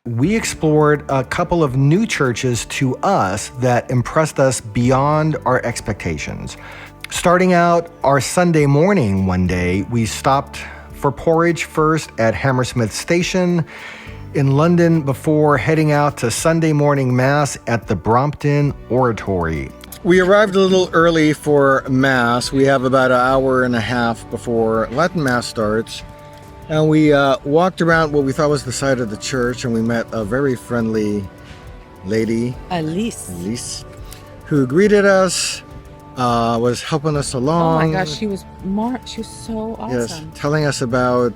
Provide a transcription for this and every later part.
we explored a couple of new churches to us that impressed us beyond our expectations. Starting out our Sunday morning one day, we stopped for porridge first at Hammersmith Station in London before heading out to Sunday morning Mass at the Brompton Oratory. We arrived a little early for Mass. We have about an hour and a half before Latin Mass starts. And we walked around what we thought was the side of the church, and we met a very friendly lady, Elise, who greeted us, was helping us along. Oh my gosh, she was so awesome. Yes, telling us about,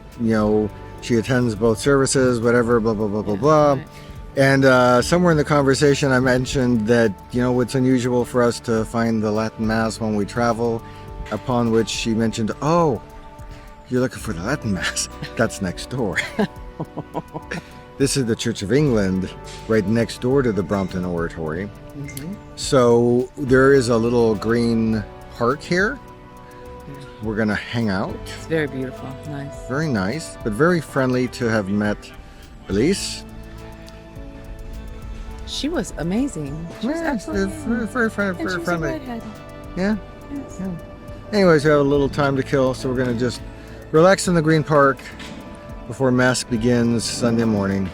she attends both services, whatever, blah, blah, blah, blah, blah. Right. And somewhere in the conversation, I mentioned that, it's unusual for us to find the Latin Mass when we travel, upon which she mentioned, oh, you're looking for the Latin Mass? That's next door. This is the Church of England, right next door to the Brompton Oratory. Mm-hmm. So there is a little green park here. We're going to hang out. It's very beautiful. Nice. Very nice, but very friendly to have met Elise. She was amazing. She was absolutely very friendly. And she was a redhead. Yeah? Yes. Yeah. Anyways, we have a little time to kill, so we're going to just relax in the green park before Mass begins Sunday morning.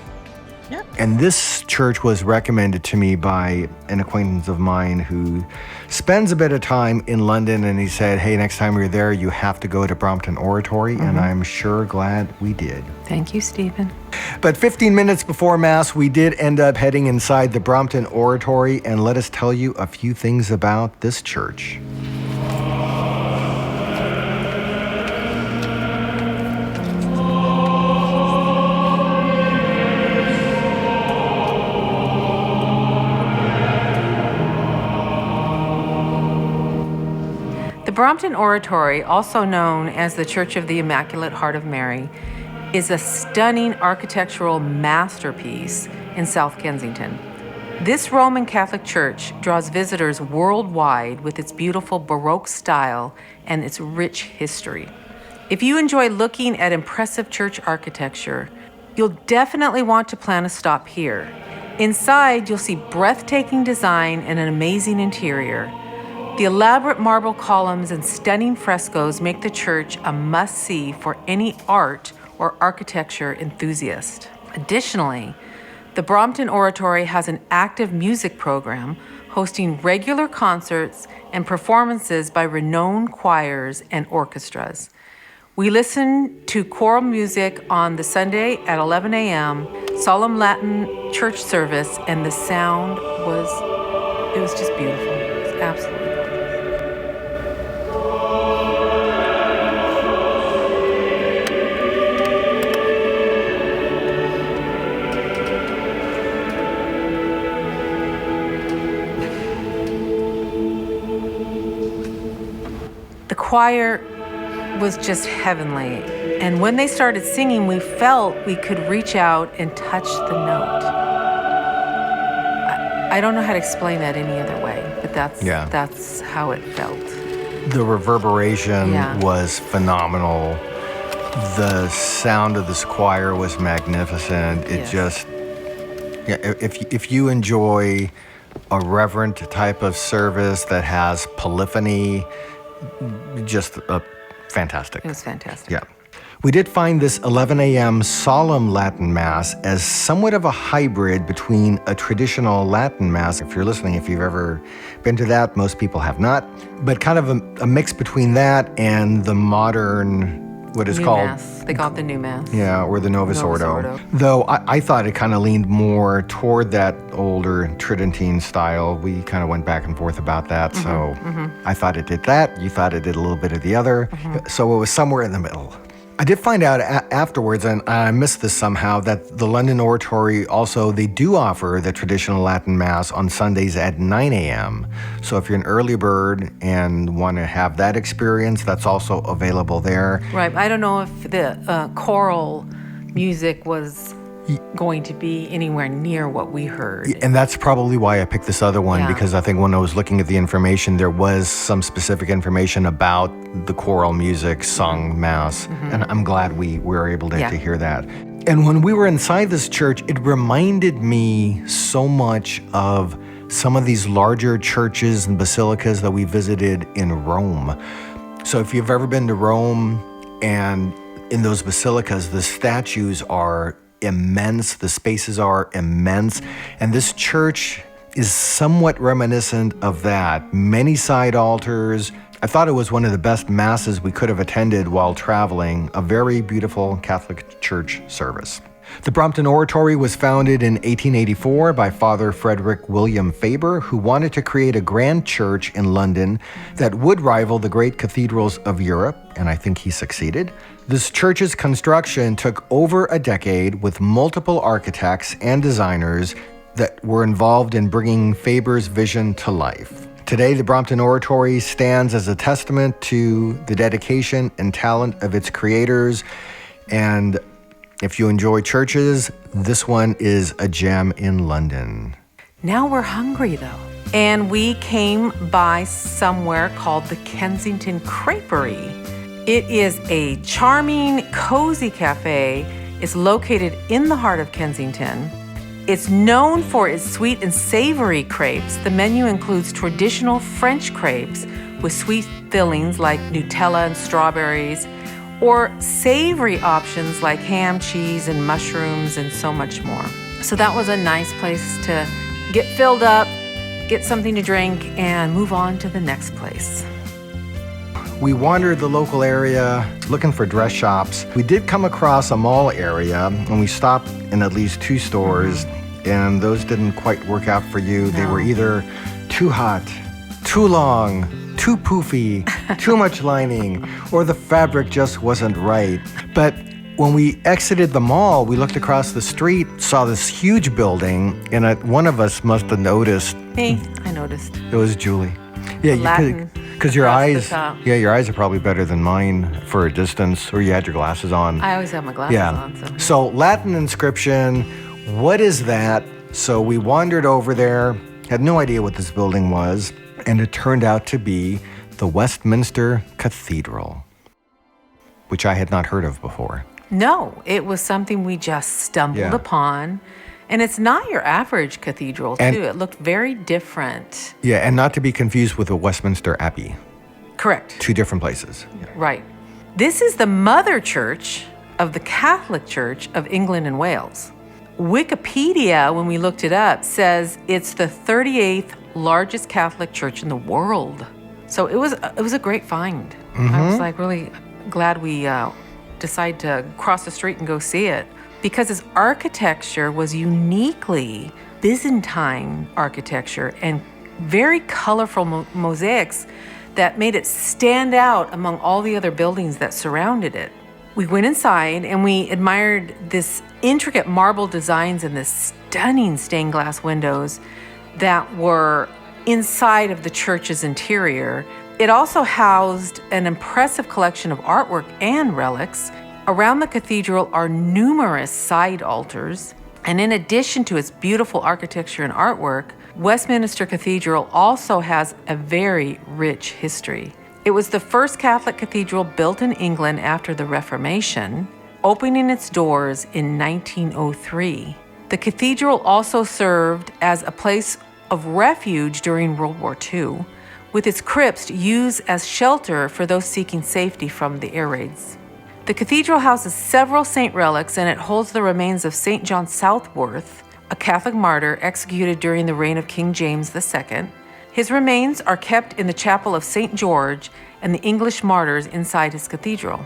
Yeah. And this church was recommended to me by an acquaintance of mine who spends a bit of time in London, and he said, hey, next time you're there, you have to go to Brompton Oratory, and I'm sure glad we did. Thank you, Stephen. But 15 minutes before Mass, we did end up heading inside the Brompton Oratory, and let us tell you a few things about this church. The Brompton Oratory, also known as the Church of the Immaculate Heart of Mary, is a stunning architectural masterpiece in South Kensington. This Roman Catholic church draws visitors worldwide with its beautiful Baroque style and its rich history. If you enjoy looking at impressive church architecture, you'll definitely want to plan a stop here. Inside, you'll see breathtaking design and an amazing interior. The elaborate marble columns and stunning frescoes make the church a must-see for any art or architecture enthusiast. Additionally, the Brompton Oratory has an active music program hosting regular concerts and performances by renowned choirs and orchestras. We listen to choral music on the Sunday at 11 a.m., solemn Latin church service, and the sound was just beautiful. It was absolutely gorgeous. The choir was just heavenly, and when they started singing, we felt we could reach out and touch the note. I don't know how to explain that any other way, but that's how it felt. The reverberation was phenomenal. The sound of this choir was magnificent. It just, if you enjoy a reverent type of service that has polyphony, just fantastic. It was fantastic. Yeah. We did find this 11 a.m. solemn Latin Mass as somewhat of a hybrid between a traditional Latin Mass, if you're listening, if you've ever been to that, most people have not, but kind of a mix between that and the modern, what is New called... Mass. They call it the New Mass. Yeah, or the Novus Ordo. Though I thought it kind of leaned more toward that older Tridentine style. We kind of went back and forth about that. I thought it did that. You thought it did a little bit of the other. So it was somewhere in the middle. I did find out afterwards, and I missed this somehow, that the London Oratory also, they do offer the traditional Latin Mass on Sundays at 9 a.m. So if you're an early bird and want to have that experience, that's also available there. Right. I don't know if the choral music was going to be anywhere near what we heard. And that's probably why I picked this other one, because I think when I was looking at the information, there was some specific information about the choral music sung Mass. And I'm glad we were able to hear that. And when we were inside this church, it reminded me so much of some of these larger churches and basilicas that we visited in Rome. So if you've ever been to Rome, and in those basilicas, the statues are immense, the spaces are immense, and this church is somewhat reminiscent of that. Many side altars. I thought it was one of the best masses we could have attended while traveling, a very beautiful Catholic church service. The Brompton Oratory was founded in 1884 by Father Frederick William Faber, who wanted to create a grand church in London that would rival the great cathedrals of Europe, and I think he succeeded. This church's construction took over a decade with multiple architects and designers that were involved in bringing Faber's vision to life. Today, the Brompton Oratory stands as a testament to the dedication and talent of its creators, and if you enjoy churches, this one is a gem in London. Now we're hungry, though. And we came by somewhere called the Kensington Creperie. It is a charming, cozy cafe. It's located in the heart of Kensington. It's known for its sweet and savory crepes. The menu includes traditional French crepes with sweet fillings like Nutella and strawberries, or savory options like ham, cheese, and mushrooms, and so much more. So that was a nice place to get filled up, get something to drink, and move on to the next place. We wandered the local area looking for dress shops. We did come across a mall area, and we stopped in at least 2 stores, and those didn't quite work out for you. No. They were either too hot, too long, too poofy, too much lining, or the fabric just wasn't right. But when we exited the mall, we looked across the street, saw this huge building, and one of us must have noticed. Me, I noticed. It was Julie. Yeah, Latin because your across the eyes, top. your eyes are probably better than mine for a distance, or you had your glasses on. I always have my glasses on. So Latin inscription, what is that? So we wandered over there, had no idea what this building was, and it turned out to be the Westminster Cathedral, which I had not heard of before. No, it was something we just stumbled upon. And it's not your average cathedral, too. It looked very different. Yeah, and not to be confused with the Westminster Abbey. Correct. 2 different places. Yeah. Right. This is the mother church of the Catholic Church of England and Wales. Wikipedia, when we looked it up, says it's the 38th largest Catholic church in the world. So it was a great find. Mm-hmm. I was like really glad we decided to cross the street and go see it, because its architecture was uniquely Byzantine architecture and very colorful mosaics that made it stand out among all the other buildings that surrounded it. We went inside and we admired this intricate marble designs and the stunning stained glass windows that were inside of the church's interior. It also housed an impressive collection of artwork and relics. Around the cathedral are numerous side altars, and in addition to its beautiful architecture and artwork, Westminster Cathedral also has a very rich history. It was the first Catholic cathedral built in England after the Reformation, opening its doors in 1903. The cathedral also served as a place of refuge during World War II, with its crypts used as shelter for those seeking safety from the air raids. The cathedral houses several saint relics, and it holds the remains of St. John Southworth, a Catholic martyr executed during the reign of King James II. His remains are kept in the chapel of St. George and the English martyrs inside his cathedral.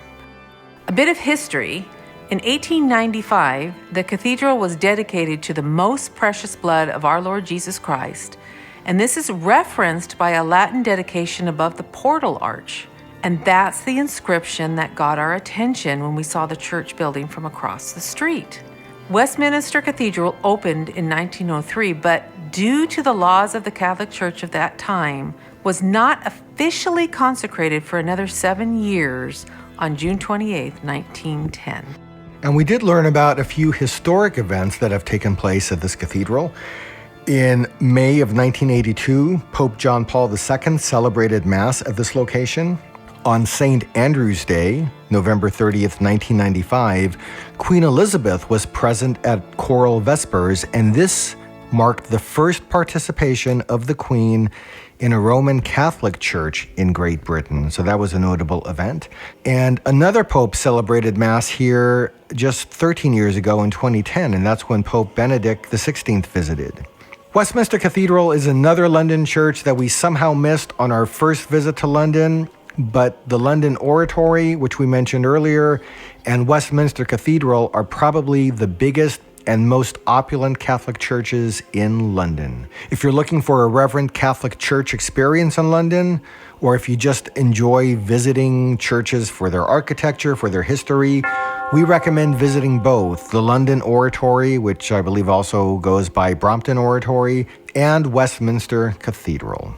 A bit of history. In 1895, the cathedral was dedicated to the most precious blood of our Lord Jesus Christ, and this is referenced by a Latin dedication above the portal arch. And that's the inscription that got our attention when we saw the church building from across the street. Westminster Cathedral opened in 1903, but due to the laws of the Catholic Church of that time, was not officially consecrated for another 7 years on June 28, 1910. And we did learn about a few historic events that have taken place at this cathedral. In May of 1982, Pope John Paul II celebrated Mass at this location. On St. Andrew's Day, November 30th, 1995, Queen Elizabeth was present at choral vespers, and this marked the first participation of the Queen in a Roman Catholic church in Great Britain. So that was a notable event. And another pope celebrated Mass here just 13 years ago in 2010, and that's when Pope Benedict XVI visited. Westminster Cathedral is another London church that we somehow missed on our first visit to London, but the London Oratory, which we mentioned earlier, and Westminster Cathedral are probably the biggest and most opulent Catholic churches in London. If you're looking for a reverent Catholic church experience in London, or if you just enjoy visiting churches for their architecture, for their history, we recommend visiting both the London Oratory, which I believe also goes by Brompton Oratory, and Westminster Cathedral.